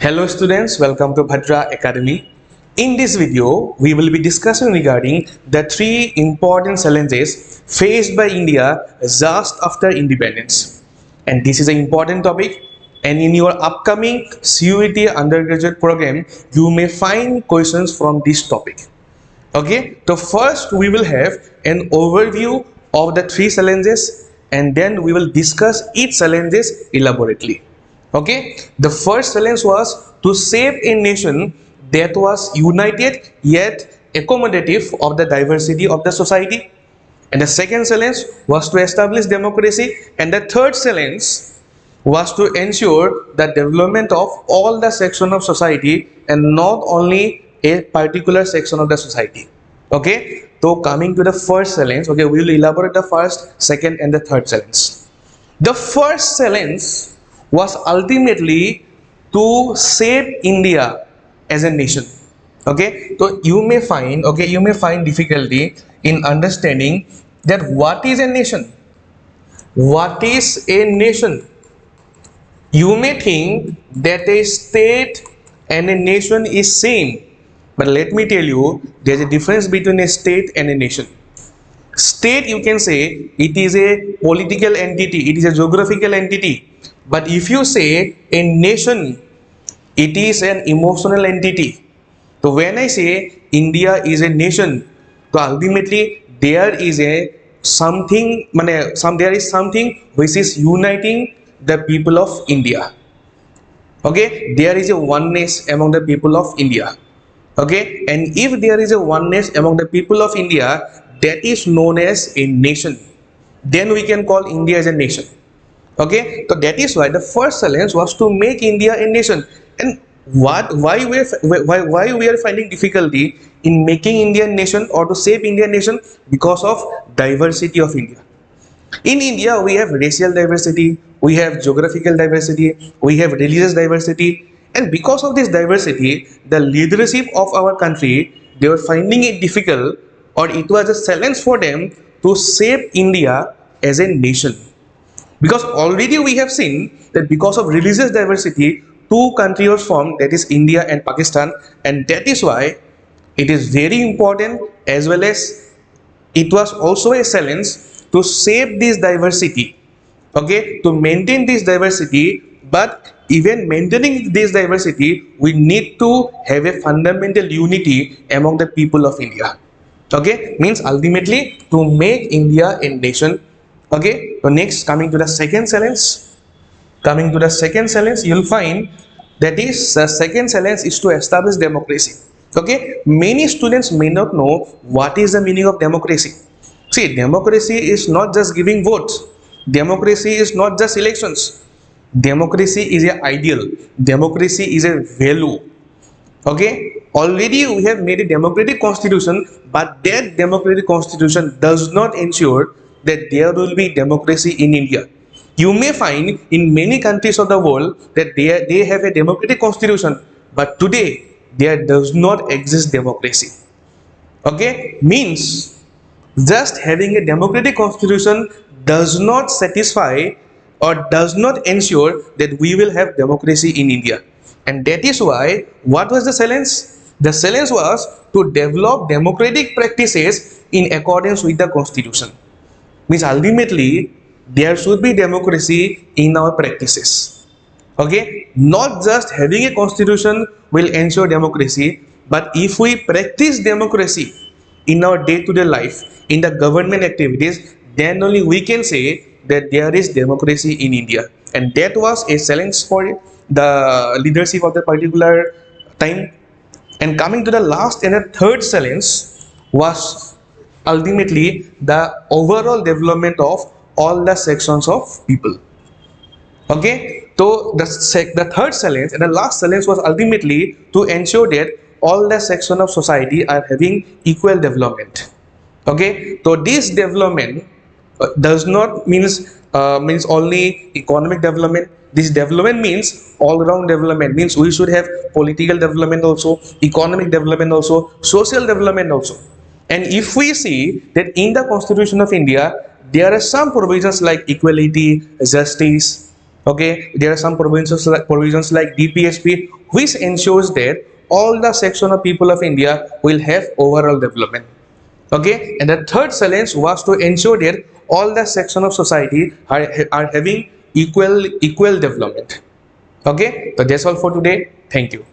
Hello students, welcome to Bhadra Academy. In this video, we will be discussing regarding the three important challenges faced by India just after independence. And this is an important topic, and in your upcoming CUET undergraduate program, you may find questions from this topic. Okay, so first we will have an overview of the three challenges, and then we will discuss each challenges elaborately. Okay, the first challenge was to save a nation that was united yet accommodative of the diversity of the society, and the second challenge was to establish democracy, and the third challenge was to ensure the development of all the section of society and not only a particular section of the society. Okay, so coming to the first challenge, okay, we will elaborate the first, second and the third challenge. The first challenge was ultimately to save India as a nation. Okay, so you may find difficulty in understanding that what is a nation. What is a nation? You may think that a state and a nation is same, but let me tell you, there is a difference between a state and a nation. State, you can say it is a political entity, it is a geographical entity, but if you say a nation, it is an emotional entity. So when I say India is a nation, so ultimately there is something which is uniting the people of India. Okay, there is a oneness among the people of India. Okay, and if there is a oneness among the people of India, that is known as a nation. Then we can call India as a nation. Okay, so that is why the first challenge was to make India a nation. And why we are finding difficulty in making India a nation or to save India a nation? Because of diversity of India. In India, we have racial diversity, we have geographical diversity, we have religious diversity, and because of this diversity, the leadership of our country, they were finding it difficult, or it was a challenge for them to save India as a nation. Because already we have seen that because of religious diversity, two countries were formed, that is India and Pakistan, and that is why it is very important, as well as it was also a challenge to save this diversity. Okay, to maintain this diversity, but even maintaining this diversity, we need to have a fundamental unity among the people of India. Okay, means ultimately to make India a nation. Okay, so next, coming to the second challenge, you'll find that is the second challenge is to establish democracy. Okay, many students may not know what is the meaning of democracy. See, democracy is not just giving votes. Democracy is not just elections. Democracy is an ideal. Democracy is a value. Okay, already we have made a democratic constitution, but that democratic constitution does not ensure that there will be democracy in India. You may find in many countries of the world that they have a democratic constitution, but today there does not exist democracy. Okay, means just having a democratic constitution does not satisfy or does not ensure that we will have democracy in India. And that is why, what was the challenge? The challenge was to develop democratic practices in accordance with the constitution. Means ultimately, there should be democracy in our practices. Okay, not just having a constitution will ensure democracy, but if we practice democracy in our day-to-day life, in the government activities, then only we can say that there is democracy in India. And that was a challenge for the leadership of the particular time. And coming to the last and the third challenge was ultimately the overall development of all the sections of people. Okay, so the third challenge and the last challenge was ultimately to ensure that all the sections of society are having equal development. Okay, so this development does not means only economic development. This development means all-round development, means we should have political development also, economic development also, social development also. And if we see that in the Constitution of India, there are some provisions like equality, justice, Okay, there are some provisions like DPSP, which ensures that all the section of people of India will have overall development. Okay, and the third challenge was to ensure that all the section of society are having equal development. Okay, so that's all for today. Thank you.